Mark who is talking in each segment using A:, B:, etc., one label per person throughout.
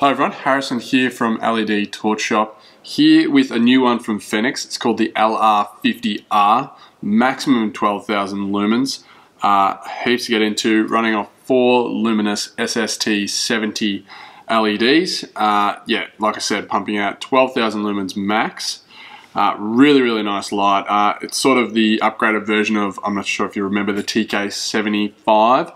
A: Hi everyone, Harrison here from LED Torch Shop, here with a new one from Fenix. It's called the LR50R, maximum 12,000 lumens. Heaps to get into, running off 4 luminous SST70 LEDs. Yeah, like I said, pumping out 12,000 lumens max. Really nice light. It's sort of the upgraded version of, I'm not sure if you remember, the TK75.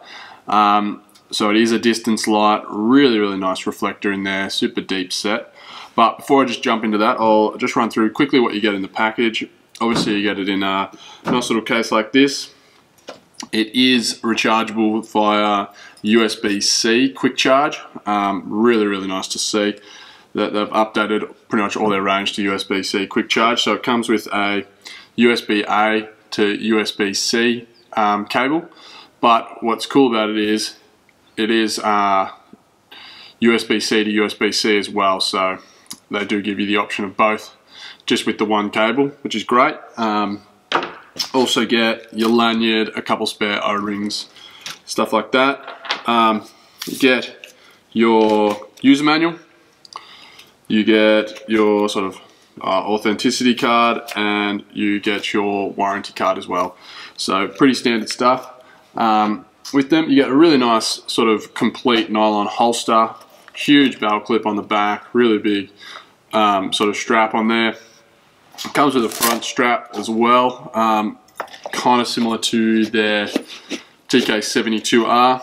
A: So it is a distance light, really nice reflector in there, super deep set. But before I just jump into that, I'll just run through quickly what you get in the package. Obviously you get it in a nice little case like this. It is rechargeable via USB-C quick charge. Really nice to see that they've updated pretty much all their range to USB-C quick charge. So it comes with a USB-A to USB-C cable. But what's cool about it is USB-C to USB-C as well, so they do give you the option of both just with the one cable, which is great. Also get your lanyard, a couple spare O-rings, stuff like that. You get your user manual, you get your sort of authenticity card, and you get your warranty card as well. So pretty standard stuff. With them, you get a really nice sort of complete nylon holster, huge barrel clip on the back, really big sort of strap on there. It comes with a front strap as well, kind of similar to their TK72R.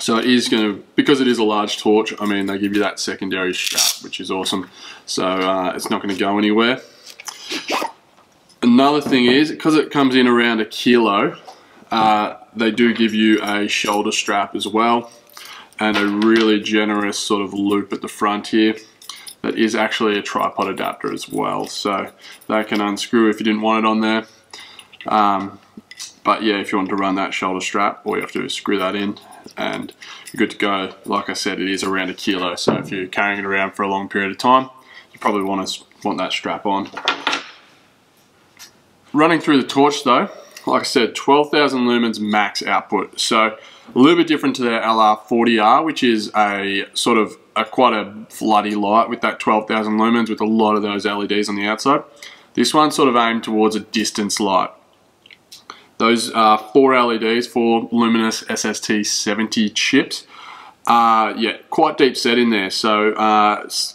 A: So it is going to, because it is a large torch, I mean, they give you that secondary strap, which is awesome. So it's not going to go anywhere. Another thing is, because it comes in around a kilo, they do give you a shoulder strap as well, and a really generous sort of loop at the front here that is actually a tripod adapter as well, so they can unscrew if you didn't want it on there. But yeah, if you want to run that shoulder strap, all you have to do is screw that in and you're good to go. Like I said, it is around a kilo, so if you're carrying it around for a long period of time, you probably want that strap on. Running through the torch though, like I said, 12,000 lumens max output. So a little bit different to their LR40R, which is a sort of quite a bloody light with that 12,000 lumens with a lot of those LEDs on the outside. This one's sort of aimed towards a distance light. Those 4 LEDs, 4 luminous SST70 chips, yeah, quite deep set in there. So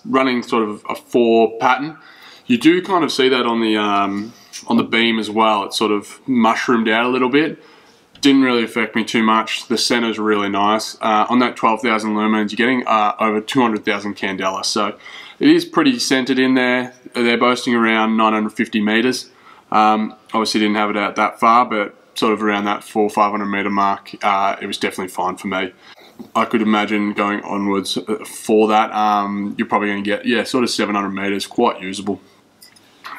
A: running sort of a 4 pattern. You do kind of see that on the beam as well. It's sort of mushroomed out a little bit. Didn't really affect me too much. The center's really nice. On that 12,000 lumens, you're getting over 200,000 candela. So it is pretty centered in there. They're boasting around 950 meters. Obviously didn't have it out that far, but sort of around that 400-500 meter mark, it was definitely fine for me. I could imagine going onwards for that, you're probably going to get, yeah, sort of 700 meters, quite usable.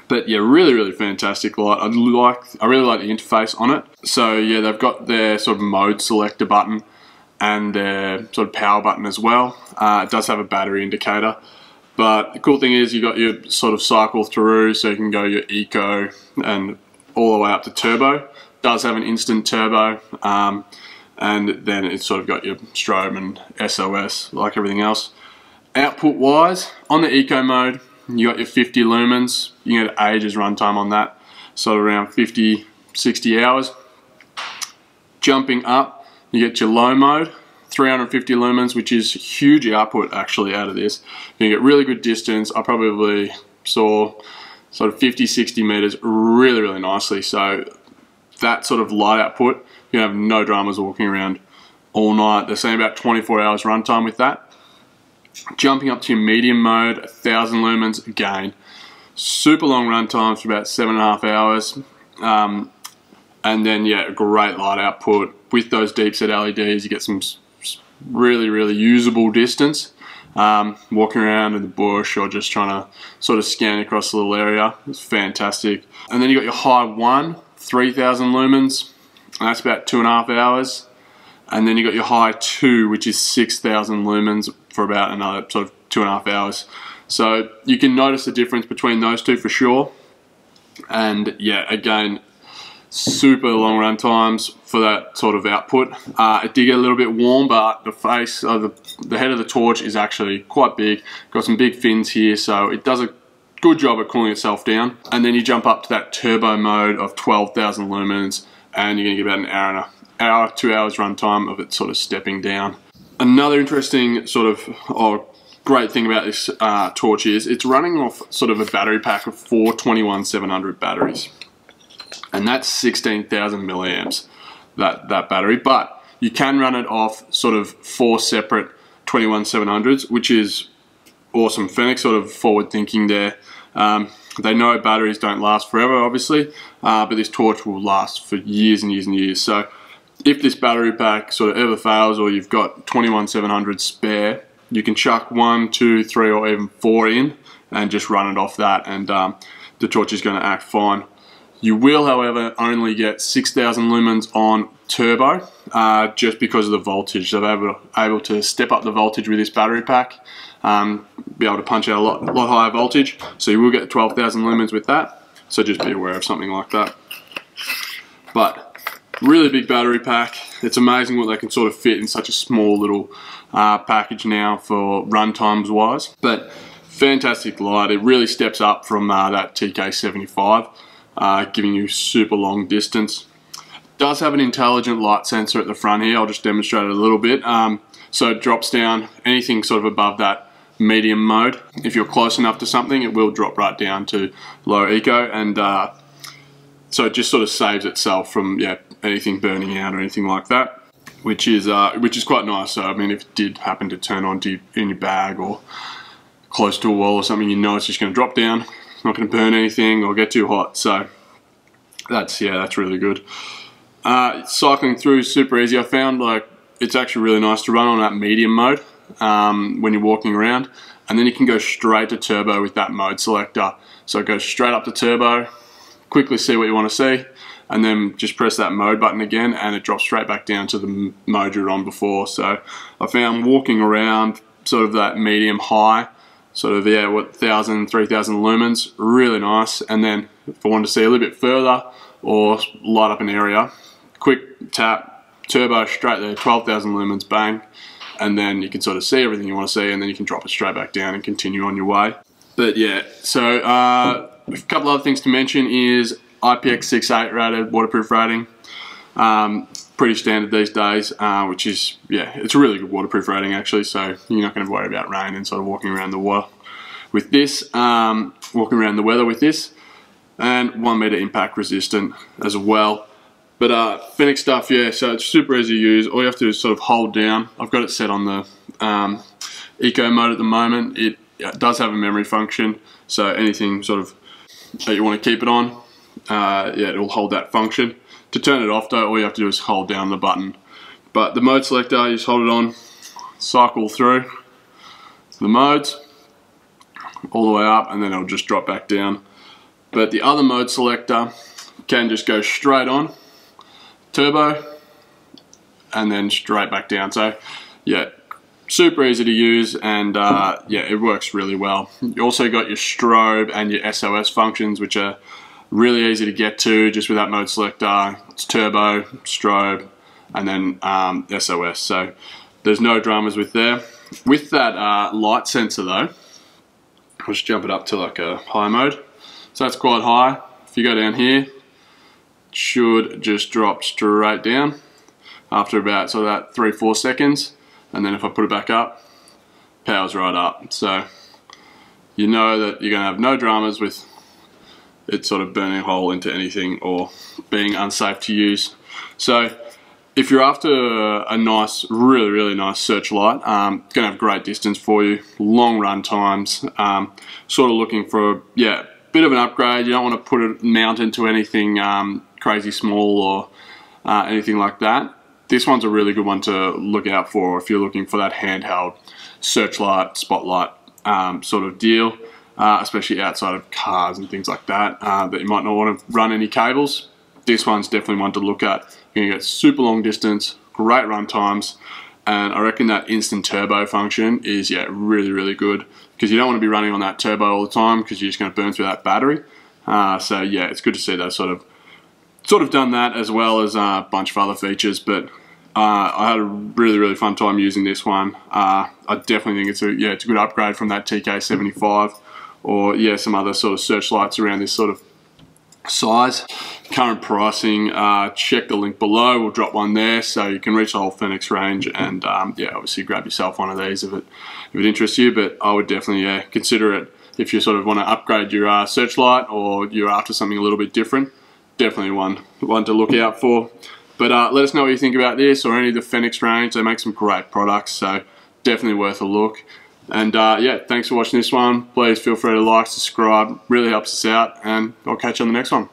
A: But yeah, really fantastic light. I really like the interface on it. So yeah, they've got their sort of mode selector button and their sort of power button as well. It does have a battery indicator. But the cool thing is you got your sort of cycle through, so you can go your eco and all the way up to turbo. It does have an instant turbo. And then it's sort of got your strobe and SOS like everything else. Output wise, on the eco mode, you got your 50 lumens. You can get ages runtime on that, sort of around 50, 60 hours. Jumping up, you get your low mode, 350 lumens, which is huge output actually out of this. You get really good distance. I probably saw sort of 50, 60 meters really nicely. So that sort of light output, you have no dramas walking around all night. They're saying about 24 hours runtime with that. Jumping up to your medium mode, 1,000 lumens, again, super long run times for about 7.5 hours. And then yeah, a great light output. With those deep set LEDs, you get some really usable distance. Walking around in the bush or just trying to sort of scan across the little area, it's fantastic. And then you got your high 1, 3,000 lumens, and that's about 2.5 hours. And then you got your high 2, which is 6,000 lumens for about another sort of 2.5 hours. So you can notice the difference between those two for sure. And yeah, again, super long run times for that sort of output. It did get a little bit warm, but the face of the head of the torch is actually quite big. Got some big fins here, so it does a good job at cooling itself down. And then you jump up to that turbo mode of 12,000 lumens, and you're gonna get about an hour, 2 hours run time of it sort of stepping down. Another interesting sort of great thing about this torch is it's running off sort of a battery pack of 4 21700 batteries. And that's 16,000 milliamps, that battery. But you can run it off sort of 4 separate 21700s, which is awesome. Fenix sort of forward thinking there. They know batteries don't last forever, obviously, but this torch will last for years and years and years. So if this battery pack sort of ever fails, or you've got 21700 spare, you can chuck 1, 2, 3, or even 4 in and just run it off that, and the torch is going to act fine. You will, however, only get 6,000 lumens on turbo, just because of the voltage. So they're able to step up the voltage with this battery pack, be able to punch out a lot higher voltage. So you will get 12,000 lumens with that. So just be aware of something like that. But really big battery pack. It's amazing what they can sort of fit in such a small little package now for run times wise. But fantastic light. It really steps up from that TK75. Giving you super long distance. Does have an intelligent light sensor at the front here. I'll just demonstrate it a little bit. So it drops down anything sort of above that medium mode. If you're close enough to something, it will drop right down to low eco, and so it just sort of saves itself from anything burning out or anything like that, which is quite nice. So I mean, if it did happen to turn on in your bag or close to a wall or something, you know it's just going to drop down. It's not going to burn anything or get too hot, so that's really good. Cycling through is super easy. I found like it's actually really nice to run on that medium mode when you're walking around, and then you can go straight to turbo with that mode selector. So it goes straight up to turbo, quickly see what you want to see, and then just press that mode button again, and it drops straight back down to the mode you're on before. So I found walking around sort of that medium high, sort of 1,000, 3,000 lumens, really nice. And then if I wanted to see a little bit further or light up an area, quick tap, turbo straight there, 12,000 lumens, bang, and then you can sort of see everything you want to see, and then you can drop it straight back down and continue on your way. But yeah, so a couple other things to mention is IPX68 rated waterproof rating. Pretty standard these days, which is, it's a really good waterproof rating actually, so you're not going to worry about rain and sort of walking around the water with this, walking around the weather with this, and 1 meter impact resistant as well. But Fenix stuff, so it's super easy to use. All you have to do is sort of hold down. I've got it set on the eco mode at the moment. It does have a memory function, so anything sort of that you want to keep it on, it will hold that function. To turn it off though, all you have to do is hold down the button. But the mode selector, you just hold it on, cycle through the modes, all the way up, and then it'll just drop back down. But the other mode selector can just go straight on, turbo, and then straight back down. So super easy to use, and it works really well. You also got your strobe and your SOS functions, which are really easy to get to just with that mode selector. It's turbo, strobe, and then SOS. So there's no dramas with there. With that light sensor though, I'll just jump it up to like a high mode. So that's quite high. If you go down here, it should just drop straight down after about sort of that 3-4 seconds. And then if I put it back up, powers right up. So you know that you're gonna have no dramas with it sort of burning a hole into anything or being unsafe to use. So if you're after a nice, really nice searchlight, gonna have great distance for you, long run times, sort of looking for a bit of an upgrade. You don't want to put it mount into anything crazy small or anything like that. This one's a really good one to look out for if you're looking for that handheld searchlight, spotlight sort of deal. Especially outside of cars and things like that, that you might not want to run any cables. This one's definitely one to look at. You're going to get super long distance, great run times, and I reckon that instant turbo function is really good, because you don't want to be running on that turbo all the time because you're just going to burn through that battery. So it's good to see those sort of sort of done that as well as a bunch of other features, but I had a really fun time using this one. I definitely think it's a good upgrade from that TK75 or some other sort of searchlights around this sort of size. Current pricing, check the link below, we'll drop one there so you can reach the whole Fenix range, and obviously grab yourself one of these if it interests you. But I would definitely consider it if you sort of want to upgrade your searchlight, or you're after something a little bit different. Definitely one to look out for. But let us know what you think about this or any of the Fenix range. They make some great products, so definitely worth a look. And thanks for watching this one. Please feel free to like, subscribe, really helps us out, and I'll catch you on the next one.